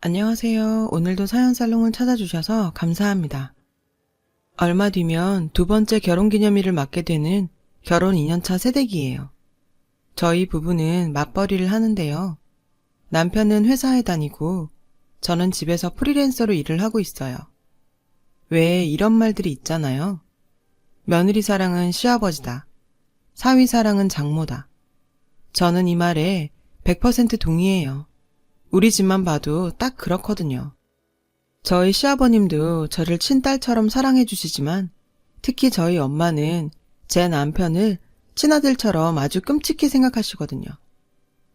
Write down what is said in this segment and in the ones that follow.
안녕하세요. 오늘도 사연살롱을 찾아주셔서 감사합니다. 얼마 뒤면 두 번째 결혼기념일을 맞게 되는 결혼 2년차 새댁이에요. 저희 부부는 맞벌이를 하는데요. 남편은 회사에 다니고 저는 집에서 프리랜서로 일을 하고 있어요. 왜 이런 말들이 있잖아요. 며느리 사랑은 시아버지다. 사위 사랑은 장모다. 저는 이 말에 100% 동의해요. 우리 집만 봐도 딱 그렇거든요. 저희 시아버님도 저를 친딸처럼 사랑해 주시지만 특히 저희 엄마는 제 남편을 친아들처럼 아주 끔찍히 생각하시거든요.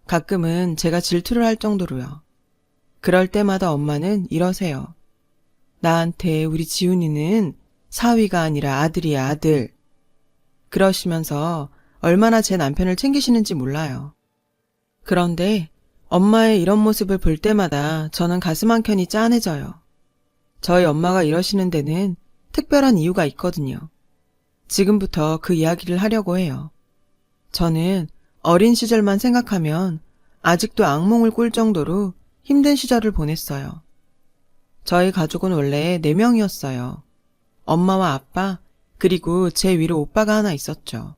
가끔은 제가 질투를 할 정도로요. 그럴 때마다 엄마는 이러세요. 나한테 우리 지훈이는 사위가 아니라 아들이야, 아들. 그러시면서 얼마나 제 남편을 챙기시는지 몰라요. 그런데 엄마의 이런 모습을 볼 때마다 저는 가슴 한켠이 짠해져요. 저희 엄마가 이러시는 데는 특별한 이유가 있거든요. 지금부터 그 이야기를 하려고 해요. 저는 어린 시절만 생각하면 아직도 악몽을 꿀 정도로 힘든 시절을 보냈어요. 저희 가족은 원래 4명이었어요. 엄마와 아빠, 그리고 제 위로 오빠가 하나 있었죠.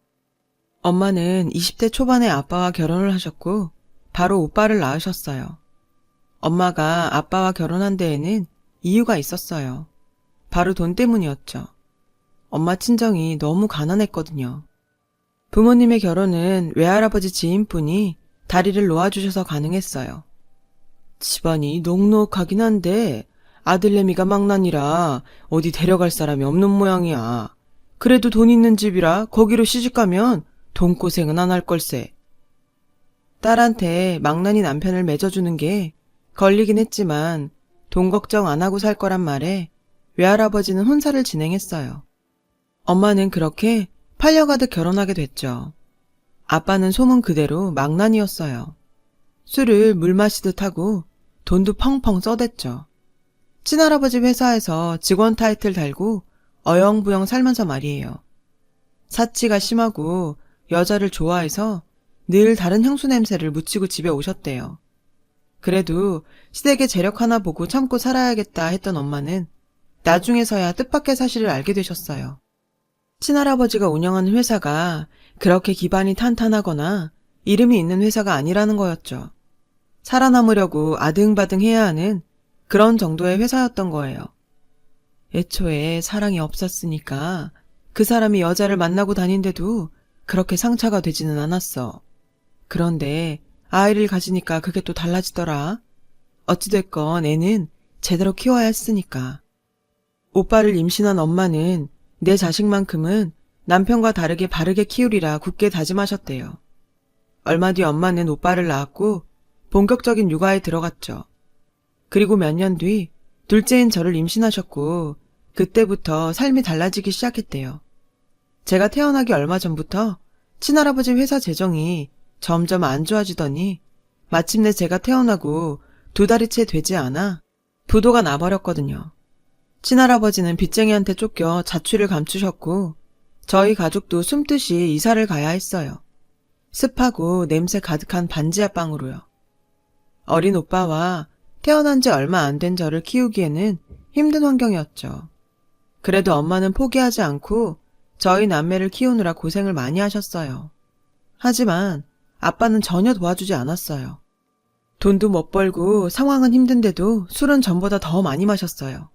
엄마는 20대 초반에 아빠와 결혼을 하셨고 바로 오빠를 낳으셨어요. 엄마가 아빠와 결혼한 데에는 이유가 있었어요. 바로 돈 때문이었죠. 엄마 친정이 너무 가난했거든요. 부모님의 결혼은 외할아버지 지인분이 다리를 놓아주셔서 가능했어요. 집안이 넉넉하긴 한데 아들내미가 망나니라 어디 데려갈 사람이 없는 모양이야. 그래도 돈 있는 집이라 거기로 시집가면 돈고생은 안 할 걸세. 딸한테 망나니 남편을 맺어주는 게 걸리긴 했지만 돈 걱정 안 하고 살 거란 말에 외할아버지는 혼사를 진행했어요. 엄마는 그렇게 팔려가듯 결혼하게 됐죠. 아빠는 소문 그대로 망나니였어요. 술을 물 마시듯 하고 돈도 펑펑 써댔죠. 친할아버지 회사에서 직원 타이틀 달고 어영부영 살면서 말이에요. 사치가 심하고 여자를 좋아해서 늘 다른 향수 냄새를 묻히고 집에 오셨대요. 그래도 시댁의 재력 하나 보고 참고 살아야겠다 했던 엄마는 나중에서야 뜻밖의 사실을 알게 되셨어요. 친할아버지가 운영하는 회사가 그렇게 기반이 탄탄하거나 이름이 있는 회사가 아니라는 거였죠. 살아남으려고 아등바등 해야 하는 그런 정도의 회사였던 거예요. 애초에 사랑이 없었으니까 그 사람이 여자를 만나고 다닌데도 그렇게 상처가 되지는 않았어. 그런데 아이를 가지니까 그게 또 달라지더라. 어찌됐건 애는 제대로 키워야 했으니까. 오빠를 임신한 엄마는 내 자식만큼은 남편과 다르게 바르게 키우리라 굳게 다짐하셨대요. 얼마 뒤 엄마는 오빠를 낳았고 본격적인 육아에 들어갔죠. 그리고 몇 년 뒤 둘째인 저를 임신하셨고 그때부터 삶이 달라지기 시작했대요. 제가 태어나기 얼마 전부터 친할아버지 회사 재정이 점점 안 좋아지더니 마침내 제가 태어나고 2달이 채 되지 않아 부도가 나버렸거든요. 친할아버지는 빚쟁이한테 쫓겨 자취를 감추셨고 저희 가족도 숨듯이 이사를 가야 했어요. 습하고 냄새 가득한 반지하방으로요. 어린 오빠와 태어난 지 얼마 안 된 저를 키우기에는 힘든 환경이었죠. 그래도 엄마는 포기하지 않고 저희 남매를 키우느라 고생을 많이 하셨어요. 하지만 아빠는 전혀 도와주지 않았어요. 돈도 못 벌고 상황은 힘든데도 술은 전보다 더 많이 마셨어요.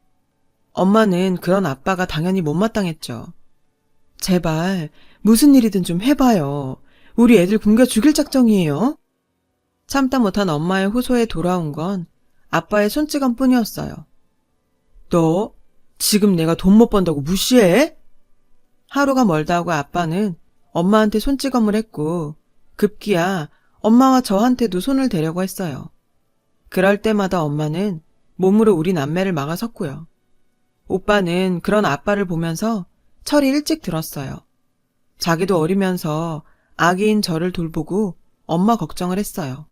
엄마는 그런 아빠가 당연히 못마땅했죠. 제발 무슨 일이든 좀 해봐요. 우리 애들 굶겨 죽일 작정이에요. 참다 못한 엄마의 호소에 돌아온 건 아빠의 손찌검 뿐이었어요. 너 지금 내가 돈 못 번다고 무시해? 하루가 멀다 하고 아빠는 엄마한테 손찌검을 했고 급기야 엄마와 저한테도 손을 대려고 했어요. 그럴 때마다 엄마는 몸으로 우리 남매를 막아섰고요. 오빠는 그런 아빠를 보면서 철이 일찍 들었어요. 자기도 어리면서 아기인 저를 돌보고 엄마 걱정을 했어요.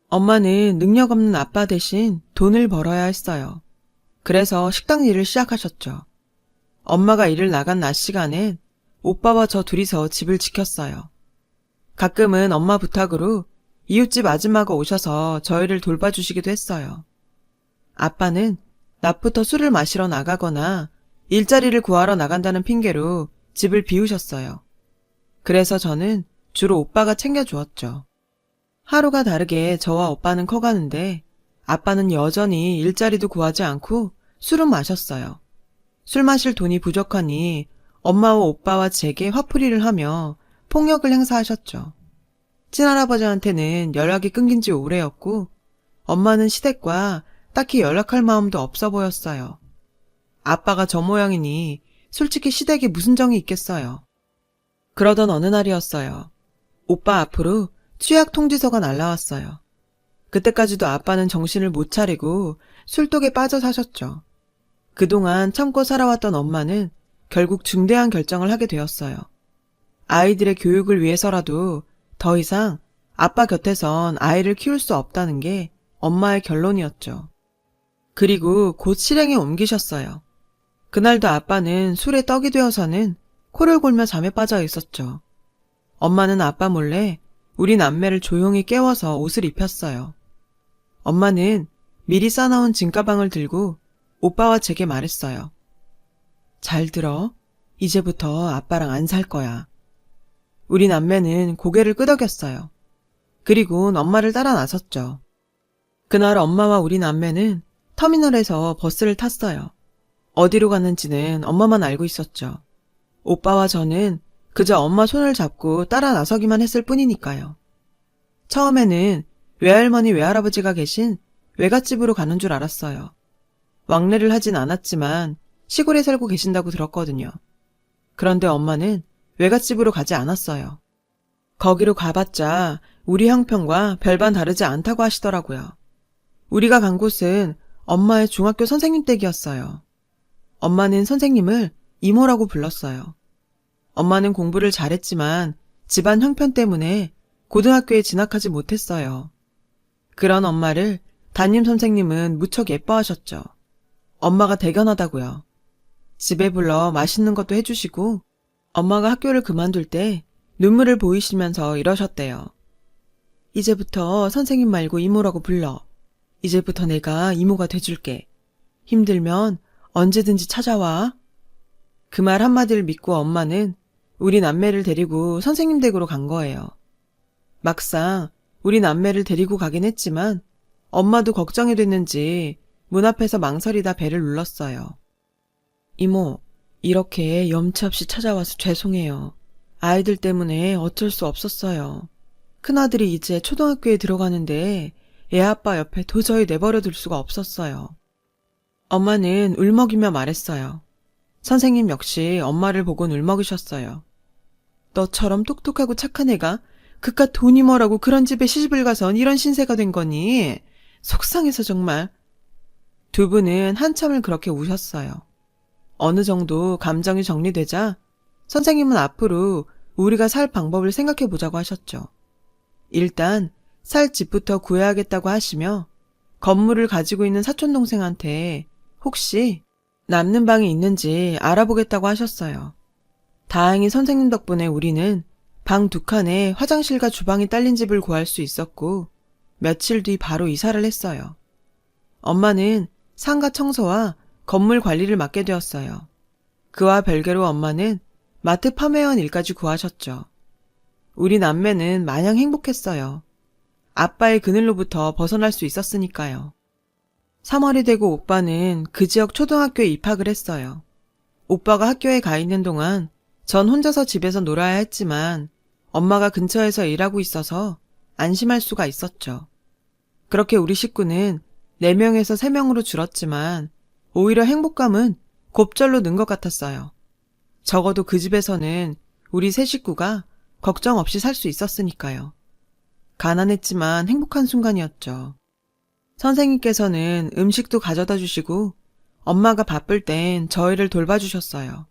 엄마는 능력 없는 아빠 대신 돈을 벌어야 했어요. 그래서 식당 일을 시작하셨죠. 엄마가 일을 나간 낮 시간엔 오빠와 저 둘이서 집을 지켰어요. 가끔은 엄마 부탁으로 이웃집 아줌마가 오셔서 저희를 돌봐주시기도 했어요. 아빠는 낮부터 술을 마시러 나가거나 일자리를 구하러 나간다는 핑계로 집을 비우셨어요. 그래서 저는 주로 오빠가 챙겨주었죠. 하루가 다르게 저와 오빠는 커가는데 아빠는 여전히 일자리도 구하지 않고 술은 마셨어요. 술 마실 돈이 부족하니 엄마와 오빠와 제게 화풀이를 하며 폭력을 행사하셨죠. 친할아버지한테는 연락이 끊긴 지 오래였고 엄마는 시댁과 딱히 연락할 마음도 없어 보였어요. 아빠가 저 모양이니 솔직히 시댁에 무슨 정이 있겠어요. 그러던 어느 날이었어요. 오빠 앞으로 취약 통지서가 날라왔어요. 그때까지도 아빠는 정신을 못 차리고 술독에 빠져 사셨죠. 그동안 참고 살아왔던 엄마는 결국 중대한 결정을 하게 되었어요. 아이들의 교육을 위해서라도 더 이상 아빠 곁에선 아이를 키울 수 없다는 게 엄마의 결론이었죠. 그리고 곧 실행에 옮기셨어요. 그날도 아빠는 술에 떡이 되어서는 코를 골며 잠에 빠져 있었죠. 엄마는 아빠 몰래 우리 남매를 조용히 깨워서 옷을 입혔어요. 엄마는 미리 싸놓은 짐가방을 들고 오빠와 제게 말했어요. 잘 들어. 이제부터 아빠랑 안 살 거야. 우리 남매는 고개를 끄덕였어요. 그리곤 엄마를 따라 나섰죠. 그날 엄마와 우리 남매는 터미널에서 버스를 탔어요. 어디로 갔는지는 엄마만 알고 있었죠. 오빠와 저는 그저 엄마 손을 잡고 따라 나서기만 했을 뿐이니까요. 처음에는 외할머니 외할아버지가 계신 외갓집으로 가는 줄 알았어요. 왕래를 하진 않았지만 시골에 살고 계신다고 들었거든요. 그런데 엄마는 외갓집으로 가지 않았어요. 거기로 가봤자 우리 형편과 별반 다르지 않다고 하시더라고요. 우리가 간 곳은 엄마의 중학교 선생님 댁이었어요. 엄마는 선생님을 이모라고 불렀어요. 엄마는 공부를 잘했지만 집안 형편 때문에 고등학교에 진학하지 못했어요. 그런 엄마를 담임 선생님은 무척 예뻐하셨죠. 엄마가 대견하다고요. 집에 불러 맛있는 것도 해주시고 엄마가 학교를 그만둘 때 눈물을 보이시면서 이러셨대요. 이제부터 선생님 말고 이모라고 불러. 이제부터 내가 이모가 돼줄게. 힘들면 언제든지 찾아와. 그 말 한마디를 믿고 엄마는 우리 남매를 데리고 선생님 댁으로 간 거예요. 막상 우리 남매를 데리고 가긴 했지만 엄마도 걱정이 됐는지 문 앞에서 망설이다 배를 눌렀어요. 이모, 이렇게 염치 없이 찾아와서 죄송해요. 아이들 때문에 어쩔 수 없었어요. 큰아들이 이제 초등학교에 들어가는데 애아빠 옆에 도저히 내버려 둘 수가 없었어요. 엄마는 울먹이며 말했어요. 선생님 역시 엄마를 보곤 울먹이셨어요. 너처럼 똑똑하고 착한 애가 그깟 돈이 뭐라고 그런 집에 시집을 가선 이런 신세가 된 거니? 속상해서 정말. 두 분은 한참을 그렇게 우셨어요. 어느 정도 감정이 정리되자 선생님은 앞으로 우리가 살 방법을 생각해 보자고 하셨죠. 일단 살 집부터 구해야겠다고 하시며 건물을 가지고 있는 사촌동생한테 혹시 남는 방이 있는지 알아보겠다고 하셨어요. 다행히 선생님 덕분에 우리는 방 2칸에 화장실과 주방이 딸린 집을 구할 수 있었고 며칠 뒤 바로 이사를 했어요. 엄마는 상가 청소와 건물 관리를 맡게 되었어요. 그와 별개로 엄마는 마트 판매원 일까지 구하셨죠. 우리 남매는 마냥 행복했어요. 아빠의 그늘로부터 벗어날 수 있었으니까요. 3월이 되고 오빠는 그 지역 초등학교에 입학을 했어요. 오빠가 학교에 가 있는 동안 전 혼자서 집에서 놀아야 했지만 엄마가 근처에서 일하고 있어서 안심할 수가 있었죠. 그렇게 우리 식구는 4명에서 3명으로 줄었지만 오히려 행복감은 곱절로 는 것 같았어요. 적어도 그 집에서는 우리 3 식구가 걱정 없이 살 수 있었으니까요. 가난했지만 행복한 순간이었죠. 선생님께서는 음식도 가져다 주시고 엄마가 바쁠 땐 저희를 돌봐주셨어요.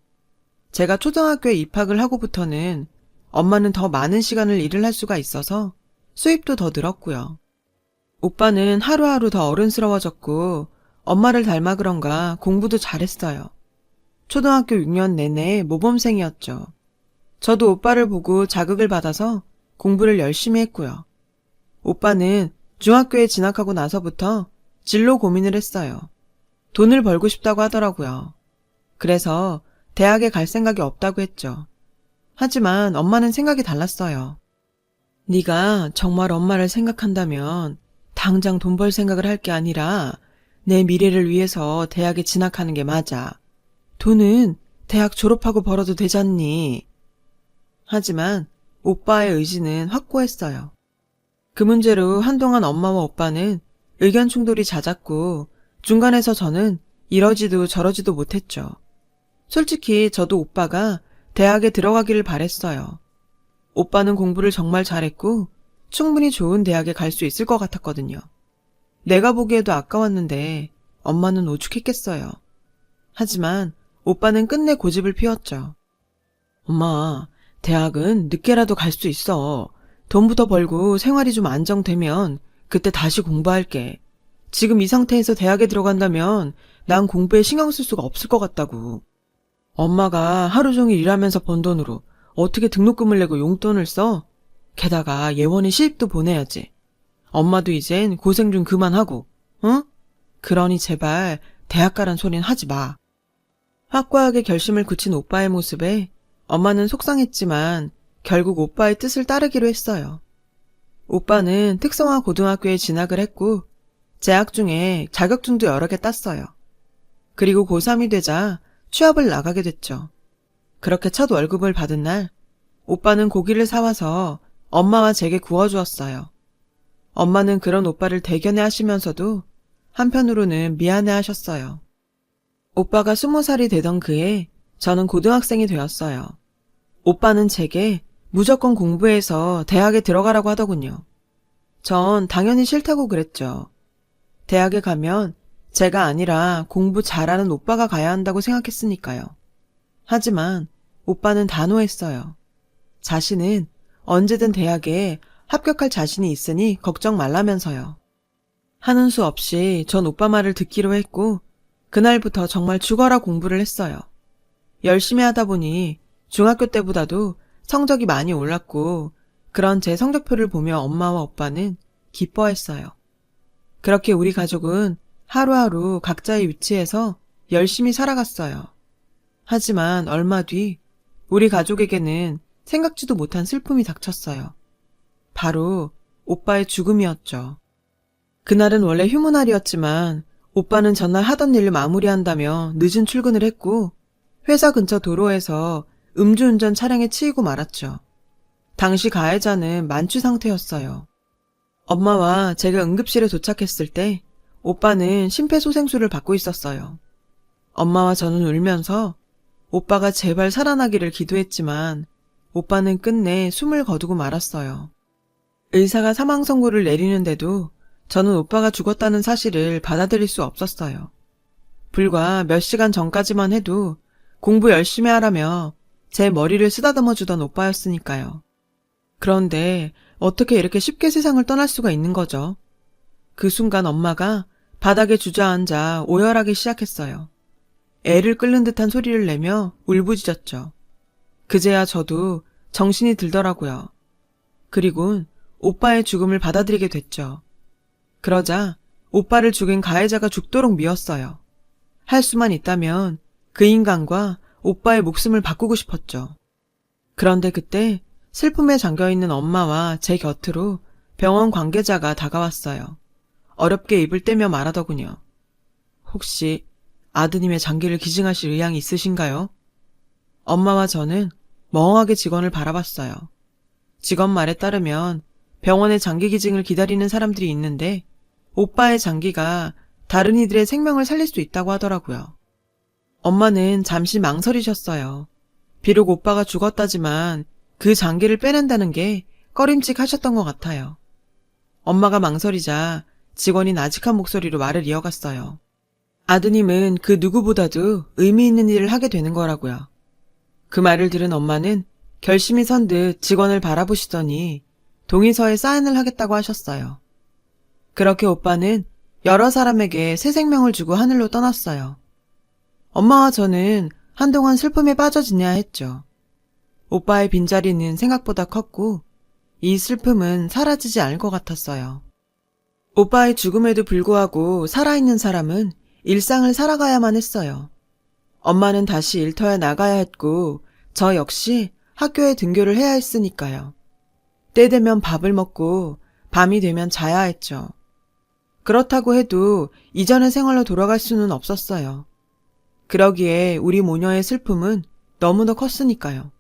제가 초등학교에 입학을 하고부터는 엄마는 더 많은 시간을 일을 할 수가 있어서 수입도 더 늘었고요. 오빠는 하루하루 더 어른스러워졌고 엄마를 닮아 그런가 공부도 잘했어요. 초등학교 6년 내내 모범생이었죠. 저도 오빠를 보고 자극을 받아서 공부를 열심히 했고요. 오빠는 중학교에 진학하고 나서부터 진로 고민을 했어요. 돈을 벌고 싶다고 하더라고요. 그래서 대학에 갈 생각이 없다고 했죠. 하지만 엄마는 생각이 달랐어요. 네가 정말 엄마를 생각한다면 당장 돈 벌 생각을 할 게 아니라 내 미래를 위해서 대학에 진학하는 게 맞아. 돈은 대학 졸업하고 벌어도 되잖니. 하지만 오빠의 의지는 확고했어요. 그 문제로 한동안 엄마와 오빠는 의견 충돌이 잦았고 중간에서 저는 이러지도 저러지도 못했죠. 솔직히 저도 오빠가 대학에 들어가기를 바랬어요. 오빠는 공부를 정말 잘했고 충분히 좋은 대학에 갈 수 있을 것 같았거든요. 내가 보기에도 아까웠는데 엄마는 오죽했겠어요. 하지만 오빠는 끝내 고집을 피웠죠. 엄마, 대학은 늦게라도 갈 수 있어. 돈부터 벌고 생활이 좀 안정되면 그때 다시 공부할게. 지금 이 상태에서 대학에 들어간다면 난 공부에 신경 쓸 수가 없을 것 같다고. 엄마가 하루 종일 일하면서 번 돈으로 어떻게 등록금을 내고 용돈을 써? 게다가 예원이 시집도 보내야지. 엄마도 이젠 고생 좀 그만하고, 응? 그러니 제발 대학 가란 소린 하지 마. 확고하게 결심을 굳힌 오빠의 모습에 엄마는 속상했지만 결국 오빠의 뜻을 따르기로 했어요. 오빠는 특성화 고등학교에 진학을 했고 재학 중에 자격증도 여러 개 땄어요. 그리고 고3이 되자 취업을 나가게 됐죠. 그렇게 첫 월급을 받은 날 오빠는 고기를 사와서 엄마와 제게 구워주었어요. 엄마는 그런 오빠를 대견해 하시면서도 한편으로는 미안해 하셨어요. 오빠가 20살이 되던 그해 저는 고등학생이 되었어요. 오빠는 제게 무조건 공부해서 대학에 들어가라고 하더군요. 전 당연히 싫다고 그랬죠. 대학에 가면 제가 아니라 공부 잘하는 오빠가 가야 한다고 생각했으니까요. 하지만 오빠는 단호했어요. 자신은 언제든 대학에 합격할 자신이 있으니 걱정 말라면서요. 하는 수 없이 전 오빠 말을 듣기로 했고 그날부터 정말 죽어라 공부를 했어요. 열심히 하다 보니 중학교 때보다도 성적이 많이 올랐고 그런 제 성적표를 보며 엄마와 오빠는 기뻐했어요. 그렇게 우리 가족은 하루하루 각자의 위치에서 열심히 살아갔어요. 하지만 얼마 뒤 우리 가족에게는 생각지도 못한 슬픔이 닥쳤어요. 바로 오빠의 죽음이었죠. 그날은 원래 휴무날이었지만 오빠는 전날 하던 일을 마무리한다며 늦은 출근을 했고 회사 근처 도로에서 음주운전 차량에 치이고 말았죠. 당시 가해자는 만취 상태였어요. 엄마와 제가 응급실에 도착했을 때 오빠는 심폐소생술을 받고 있었어요. 엄마와 저는 울면서 오빠가 제발 살아나기를 기도했지만 오빠는 끝내 숨을 거두고 말았어요. 의사가 사망 선고를 내리는데도 저는 오빠가 죽었다는 사실을 받아들일 수 없었어요. 불과 몇 시간 전까지만 해도 공부 열심히 하라며 제 머리를 쓰다듬어 주던 오빠였으니까요. 그런데 어떻게 이렇게 쉽게 세상을 떠날 수가 있는 거죠? 그 순간 엄마가 바닥에 주저앉아 오열하기 시작했어요. 애를 끓는 듯한 소리를 내며 울부짖었죠. 그제야 저도 정신이 들더라고요. 그리곤 오빠의 죽음을 받아들이게 됐죠. 그러자 오빠를 죽인 가해자가 죽도록 미웠어요. 할 수만 있다면 그 인간과 오빠의 목숨을 바꾸고 싶었죠. 그런데 그때 슬픔에 잠겨있는 엄마와 제 곁으로 병원 관계자가 다가왔어요. 어렵게 입을 떼며 말하더군요. 혹시 아드님의 장기를 기증하실 의향이 있으신가요? 엄마와 저는 멍하게 직원을 바라봤어요. 직원 말에 따르면 병원에 장기 기증을 기다리는 사람들이 있는데 오빠의 장기가 다른 이들의 생명을 살릴 수 있다고 하더라고요. 엄마는 잠시 망설이셨어요. 비록 오빠가 죽었다지만 그 장기를 빼낸다는 게 꺼림칙하셨던 것 같아요. 엄마가 망설이자 직원이 나직한 목소리로 말을 이어갔어요. 아드님은 그 누구보다도 의미 있는 일을 하게 되는 거라고요. 그 말을 들은 엄마는 결심이 선 듯 직원을 바라보시더니 동의서에 사인을 하겠다고 하셨어요. 그렇게 오빠는 여러 사람에게 새 생명을 주고 하늘로 떠났어요. 엄마와 저는 한동안 슬픔에 빠져 지내야 했죠. 오빠의 빈자리는 생각보다 컸고 이 슬픔은 사라지지 않을 것 같았어요. 오빠의 죽음에도 불구하고 살아있는 사람은 일상을 살아가야만 했어요. 엄마는 다시 일터에 나가야 했고 저 역시 학교에 등교를 해야 했으니까요. 때 되면 밥을 먹고 밤이 되면 자야 했죠. 그렇다고 해도 이전의 생활로 돌아갈 수는 없었어요. 그러기에 우리 모녀의 슬픔은 너무도 컸으니까요.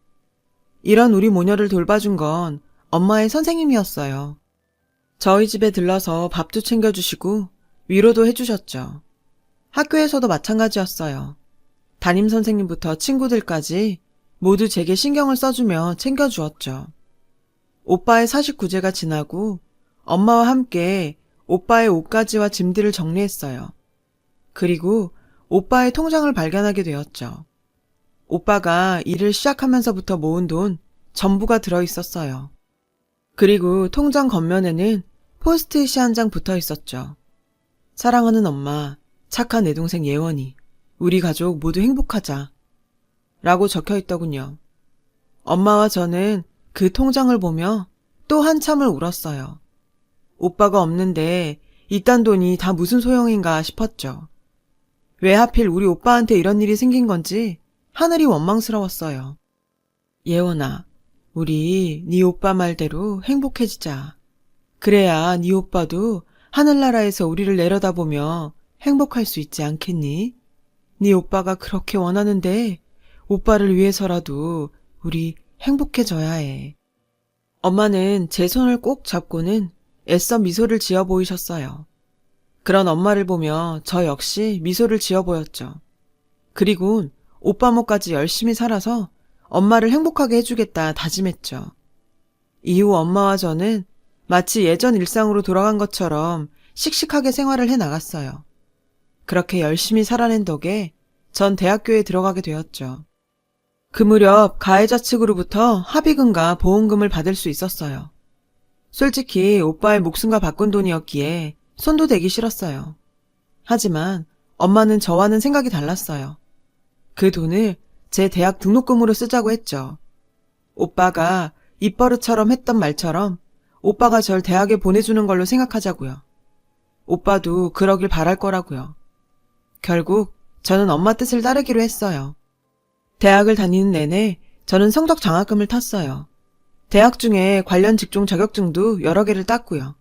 이런 우리 모녀를 돌봐준 건 엄마의 선생님이었어요. 저희 집에 들러서 밥도 챙겨주시고 위로도 해주셨죠. 학교에서도 마찬가지였어요. 담임 선생님부터 친구들까지 모두 제게 신경을 써주며 챙겨주었죠. 오빠의 49제가 지나고 엄마와 함께 오빠의 옷가지와 짐들을 정리했어요. 그리고 오빠의 통장을 발견하게 되었죠. 오빠가 일을 시작하면서부터 모은 돈 전부가 들어있었어요. 그리고 통장 겉면에는 포스트잇이 한 장 붙어 있었죠. 사랑하는 엄마, 착한 내 동생 예원이, 우리 가족 모두 행복하자. 라고 적혀 있더군요. 엄마와 저는 그 통장을 보며 또 한참을 울었어요. 오빠가 없는데 이딴 돈이 다 무슨 소용인가 싶었죠. 왜 하필 우리 오빠한테 이런 일이 생긴 건지 하늘이 원망스러웠어요. 예원아, 우리 네 오빠 말대로 행복해지자. 그래야 네 오빠도 하늘나라에서 우리를 내려다보며 행복할 수 있지 않겠니? 네 오빠가 그렇게 원하는데 오빠를 위해서라도 우리 행복해져야 해. 엄마는 제 손을 꼭 잡고는 애써 미소를 지어 보이셨어요. 그런 엄마를 보며 저 역시 미소를 지어 보였죠. 그리곤 오빠 몫까지 열심히 살아서 엄마를 행복하게 해주겠다 다짐했죠. 이후 엄마와 저는 마치 예전 일상으로 돌아간 것처럼 씩씩하게 생활을 해 나갔어요. 그렇게 열심히 살아낸 덕에 전 대학교에 들어가게 되었죠. 그 무렵 가해자 측으로부터 합의금과 보험금을 받을 수 있었어요. 솔직히 오빠의 목숨과 바꾼 돈이었기에 손도 대기 싫었어요. 하지만 엄마는 저와는 생각이 달랐어요. 그 돈을 제 대학 등록금으로 쓰자고 했죠. 오빠가 입버릇처럼 했던 말처럼 오빠가 절 대학에 보내주는 걸로 생각하자고요. 오빠도 그러길 바랄 거라고요. 결국 저는 엄마 뜻을 따르기로 했어요. 대학을 다니는 내내 저는 성적 장학금을 탔어요. 대학 중에 관련 직종 자격증도 여러 개를 땄고요.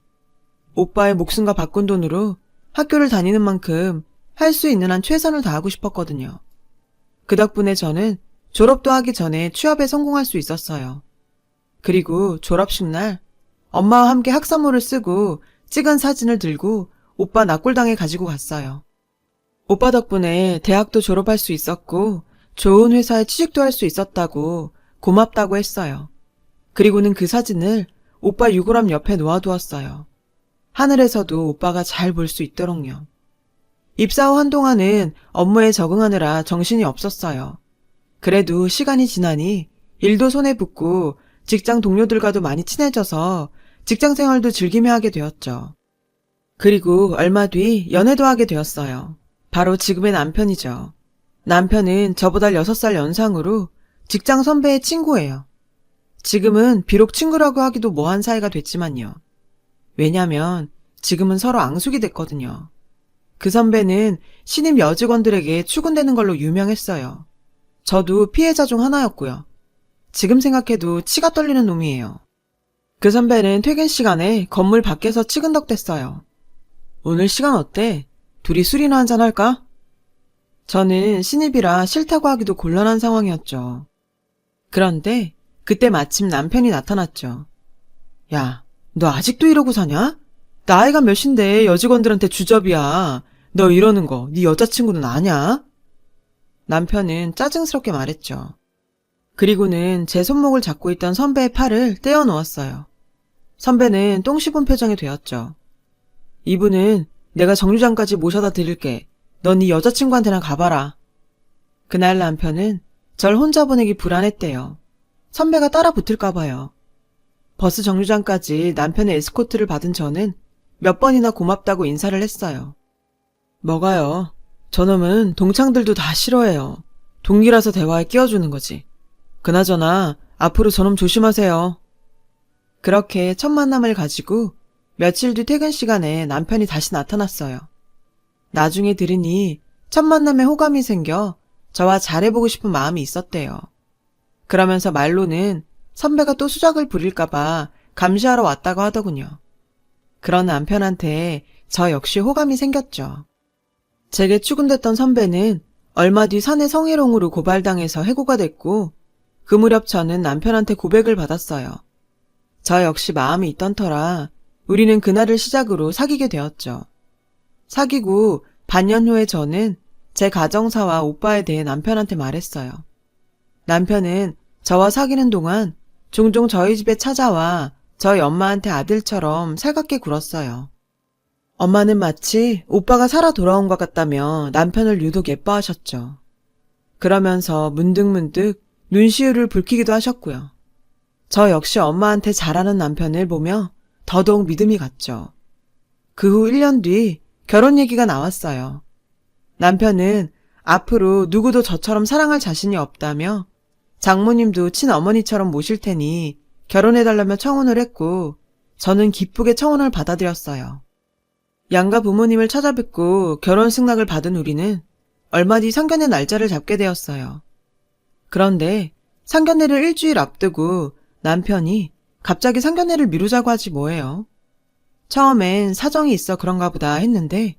오빠의 목숨과 바꾼 돈으로 학교를 다니는 만큼 할 수 있는 한 최선을 다하고 싶었거든요. 그 덕분에 저는 졸업도 하기 전에 취업에 성공할 수 있었어요. 그리고 졸업식 날 엄마와 함께 학사모를 쓰고 찍은 사진을 들고 오빠 낙골당에 가지고 갔어요. 오빠 덕분에 대학도 졸업할 수 있었고 좋은 회사에 취직도 할 수 있었다고 고맙다고 했어요. 그리고는 그 사진을 오빠 유골함 옆에 놓아두었어요. 하늘에서도 오빠가 잘 볼 수 있도록요. 입사 후 한동안은 업무에 적응하느라 정신이 없었어요. 그래도 시간이 지나니 일도 손에 붙고 직장 동료들과도 많이 친해져서 직장 생활도 즐기며 하게 되었죠. 그리고 얼마 뒤 연애도 하게 되었어요. 바로 지금의 남편이죠. 남편은 저보다 6살 연상으로 직장 선배의 친구예요. 지금은 비록 친구라고 하기도 뭐한 사이가 됐지만요. 왜냐면 지금은 서로 앙숙이 됐거든요. 그 선배는 신입 여직원들에게 추근되는 걸로 유명했어요. 저도 피해자 중 하나였고요. 지금 생각해도 치가 떨리는 놈이에요. 그 선배는 퇴근 시간에 건물 밖에서 치근덕댔어요. 오늘 시간 어때? 둘이 술이나 한잔 할까? 저는 신입이라 싫다고 하기도 곤란한 상황이었죠. 그런데 그때 마침 남편이 나타났죠. 야, 너 아직도 이러고 사냐? 나이가 몇인데 여직원들한테 주접이야. 너 이러는 거 네 여자친구는 아냐? 남편은 짜증스럽게 말했죠. 그리고는 제 손목을 잡고 있던 선배의 팔을 떼어 놓았어요. 선배는 똥 씹은 표정이 되었죠. 이분은 내가 정류장까지 모셔다 드릴게. 넌 네 여자친구한테나 가봐라. 그날 남편은 절 혼자 보내기 불안했대요. 선배가 따라 붙을까 봐요. 버스 정류장까지 남편의 에스코트를 받은 저는 몇 번이나 고맙다고 인사를 했어요. 뭐가요? 저놈은 동창들도 다 싫어해요. 동기라서 대화에 끼워주는 거지. 그나저나 앞으로 저놈 조심하세요. 그렇게 첫 만남을 가지고 며칠 뒤 퇴근 시간에 남편이 다시 나타났어요. 나중에 들으니 첫 만남에 호감이 생겨 저와 잘해보고 싶은 마음이 있었대요. 그러면서 말로는 선배가 또 수작을 부릴까봐 감시하러 왔다고 하더군요. 그런 남편한테 저 역시 호감이 생겼죠. 제게 추근댔던 선배는 얼마 뒤 사내 성희롱으로 고발당해서 해고가 됐고 그 무렵 저는 남편한테 고백을 받았어요. 저 역시 마음이 있던 터라 우리는 그날을 시작으로 사귀게 되었죠. 사귀고 반년 후에 저는 제 가정사와 오빠에 대해 남편한테 말했어요. 남편은 저와 사귀는 동안 종종 저희 집에 찾아와 저희 엄마한테 아들처럼 살갑게 굴었어요. 엄마는 마치 오빠가 살아 돌아온 것 같다며 남편을 유독 예뻐하셨죠. 그러면서 문득문득 눈시울을 붉히기도 하셨고요. 저 역시 엄마한테 잘하는 남편을 보며 더더욱 믿음이 갔죠. 그 후 1년 뒤 결혼 얘기가 나왔어요. 남편은 앞으로 누구도 저처럼 사랑할 자신이 없다며 장모님도 친어머니처럼 모실 테니 결혼해달라며 청혼을 했고 저는 기쁘게 청혼을 받아들였어요. 양가 부모님을 찾아뵙고 결혼 승낙을 받은 우리는 얼마 뒤 상견례 날짜를 잡게 되었어요. 그런데 상견례를 일주일 앞두고 남편이 갑자기 상견례를 미루자고 하지 뭐예요. 처음엔 사정이 있어 그런가 보다 했는데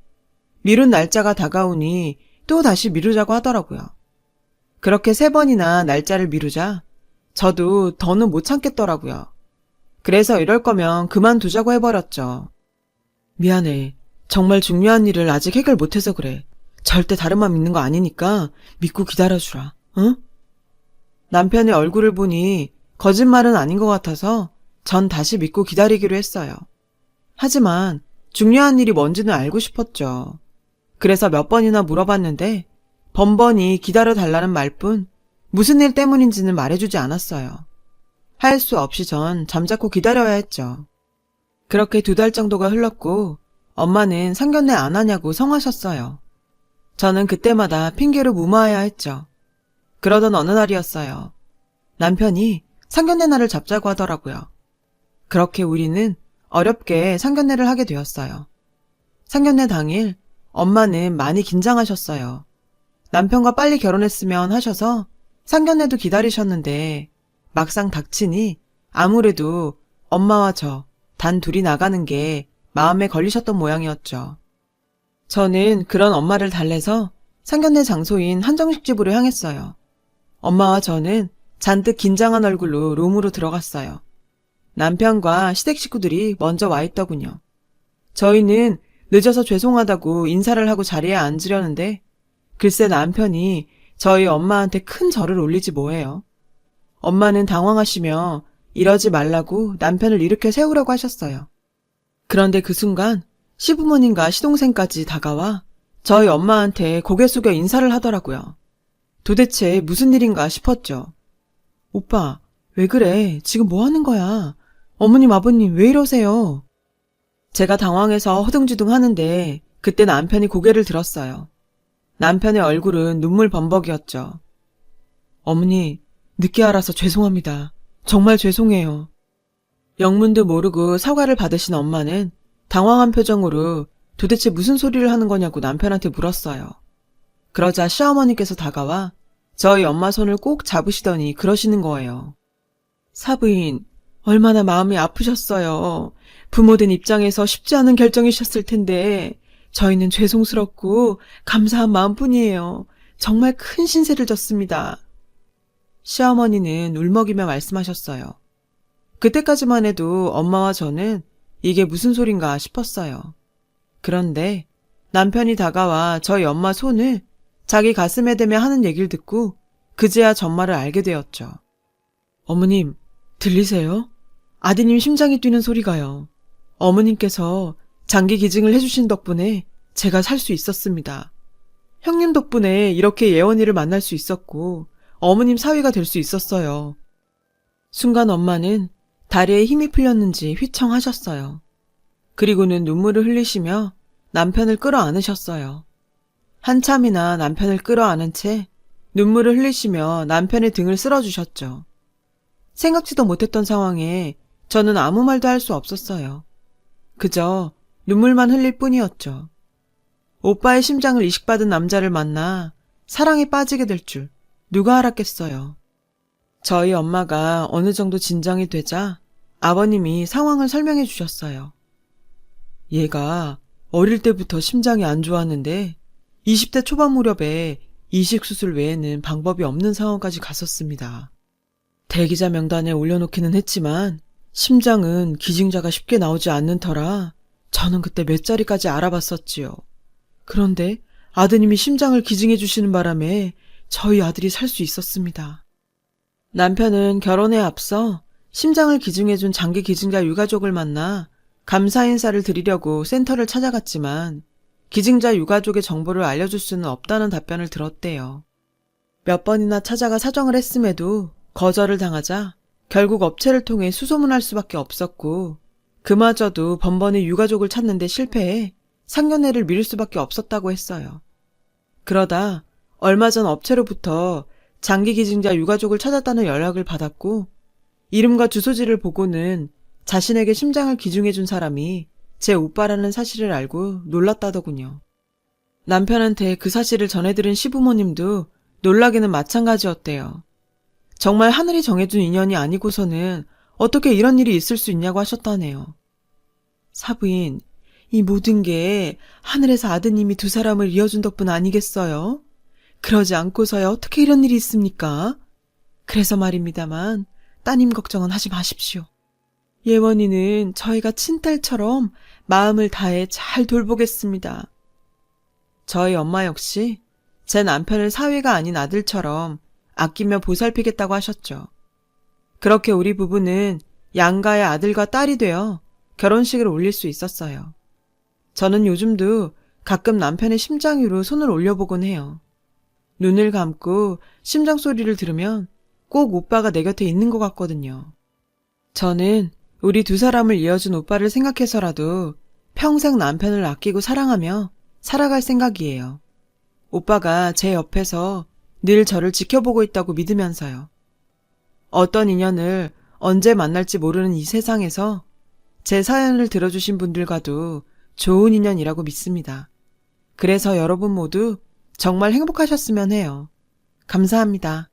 미룬 날짜가 다가오니 또 다시 미루자고 하더라고요. 그렇게 3번이나 날짜를 미루자 저도 더는 못 참겠더라고요. 그래서 이럴 거면 그만두자고 해버렸죠. 미안해. 정말 중요한 일을 아직 해결 못해서 그래. 절대 다른 맘 있는 거 아니니까 믿고 기다려주라. 응? 남편의 얼굴을 보니 거짓말은 아닌 것 같아서 전 다시 믿고 기다리기로 했어요. 하지만 중요한 일이 뭔지는 알고 싶었죠. 그래서 몇 번이나 물어봤는데 번번이 기다려달라는 말뿐 무슨 일 때문인지는 말해주지 않았어요. 할 수 없이 전 잠자코 기다려야 했죠. 그렇게 2달 정도가 흘렀고 엄마는 상견례 안 하냐고 성하셨어요. 저는 그때마다 핑계로 무마해야 했죠. 그러던 어느 날이었어요. 남편이 상견례 날을 잡자고 하더라고요. 그렇게 우리는 어렵게 상견례를 하게 되었어요. 상견례 당일 엄마는 많이 긴장하셨어요. 남편과 빨리 결혼했으면 하셔서 상견례도 기다리셨는데 막상 닥치니 아무래도 엄마와 저 단 둘이 나가는 게 마음에 걸리셨던 모양이었죠. 저는 그런 엄마를 달래서 상견례 장소인 한정식집으로 향했어요. 엄마와 저는 잔뜩 긴장한 얼굴로 룸으로 들어갔어요. 남편과 시댁 식구들이 먼저 와 있더군요. 저희는 늦어서 죄송하다고 인사를 하고 자리에 앉으려는데 글쎄 남편이 저희 엄마한테 큰 절을 올리지 뭐예요. 엄마는 당황하시며 이러지 말라고 남편을 일으켜 세우라고 하셨어요. 그런데 그 순간 시부모님과 시동생까지 다가와 저희 엄마한테 고개 숙여 인사를 하더라고요. 도대체 무슨 일인가 싶었죠. 오빠, 왜 그래? 지금 뭐 하는 거야? 어머님, 아버님, 왜 이러세요? 제가 당황해서 허둥지둥 하는데 그때 남편이 고개를 들었어요. 남편의 얼굴은 눈물 범벅이었죠. 어머니, 늦게 알아서 죄송합니다. 정말 죄송해요. 영문도 모르고 사과를 받으신 엄마는 당황한 표정으로 도대체 무슨 소리를 하는 거냐고 남편한테 물었어요. 그러자 시어머니께서 다가와 저희 엄마 손을 꼭 잡으시더니 그러시는 거예요. 사부인, 얼마나 마음이 아프셨어요. 부모된 입장에서 쉽지 않은 결정이셨을 텐데 저희는 죄송스럽고 감사한 마음뿐이에요. 정말 큰 신세를 졌습니다. 시어머니는 울먹이며 말씀하셨어요. 그때까지만 해도 엄마와 저는 이게 무슨 소린가 싶었어요. 그런데 남편이 다가와 저희 엄마 손을 자기 가슴에 대며 하는 얘기를 듣고 그제야 전말을 알게 되었죠. 어머님, 들리세요? 아드님 심장이 뛰는 소리가요. 어머님께서 장기 기증을 해주신 덕분에 제가 살 수 있었습니다. 형님 덕분에 이렇게 예원이를 만날 수 있었고 어머님 사위가 될 수 있었어요. 순간 엄마는 다리에 힘이 풀렸는지 휘청하셨어요. 그리고는 눈물을 흘리시며 남편을 끌어안으셨어요. 한참이나 남편을 끌어안은 채 눈물을 흘리시며 남편의 등을 쓸어주셨죠. 생각지도 못했던 상황에 저는 아무 말도 할 수 없었어요. 그저 눈물만 흘릴 뿐이었죠. 오빠의 심장을 이식받은 남자를 만나 사랑에 빠지게 될 줄 누가 알았겠어요. 저희 엄마가 어느 정도 진정이 되자 아버님이 상황을 설명해 주셨어요. 얘가 어릴 때부터 심장이 안 좋았는데 20대 초반 무렵에 이식 수술 외에는 방법이 없는 상황까지 갔었습니다. 대기자 명단에 올려놓기는 했지만 심장은 기증자가 쉽게 나오지 않는 터라 저는 그때 몇 자리까지 알아봤었지요. 그런데 아드님이 심장을 기증해 주시는 바람에 저희 아들이 살 수 있었습니다. 남편은 결혼에 앞서 심장을 기증해준 장기 기증자 유가족을 만나 감사 인사를 드리려고 센터를 찾아갔지만 기증자 유가족의 정보를 알려줄 수는 없다는 답변을 들었대요. 몇 번이나 찾아가 사정을 했음에도 거절을 당하자 결국 업체를 통해 수소문할 수밖에 없었고 그마저도 번번이 유가족을 찾는데 실패해 상견례를 미룰 수밖에 없었다고 했어요. 그러다 얼마 전 업체로부터 장기 기증자 유가족을 찾았다는 연락을 받았고 이름과 주소지를 보고는 자신에게 심장을 기증해준 사람이 제 오빠라는 사실을 알고 놀랐다더군요. 남편한테 그 사실을 전해들은 시부모님도 놀라기는 마찬가지였대요. 정말 하늘이 정해준 인연이 아니고서는 어떻게 이런 일이 있을 수 있냐고 하셨다네요. 사부인, 이 모든 게 하늘에서 아드님이 두 사람을 이어준 덕분 아니겠어요? 그러지 않고서야 어떻게 이런 일이 있습니까? 그래서 말입니다만 따님 걱정은 하지 마십시오. 예원이는 저희가 친딸처럼 마음을 다해 잘 돌보겠습니다. 저희 엄마 역시 제 남편을 사위가 아닌 아들처럼 아끼며 보살피겠다고 하셨죠. 그렇게 우리 부부는 양가의 아들과 딸이 되어 결혼식을 올릴 수 있었어요. 저는 요즘도 가끔 남편의 심장위로 손을 올려보곤 해요. 눈을 감고 심장 소리를 들으면 꼭 오빠가 내 곁에 있는 것 같거든요. 저는 우리 두 사람을 이어준 오빠를 생각해서라도 평생 남편을 아끼고 사랑하며 살아갈 생각이에요. 오빠가 제 옆에서 늘 저를 지켜보고 있다고 믿으면서요. 어떤 인연을 언제 만날지 모르는 이 세상에서 제 사연을 들어주신 분들과도 좋은 인연이라고 믿습니다. 그래서 여러분 모두 정말 행복하셨으면 해요. 감사합니다.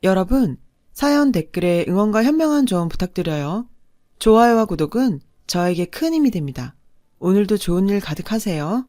여러분, 사연 댓글에 응원과 현명한 조언 부탁드려요. 좋아요와 구독은 저에게 큰 힘이 됩니다. 오늘도 좋은 일 가득하세요.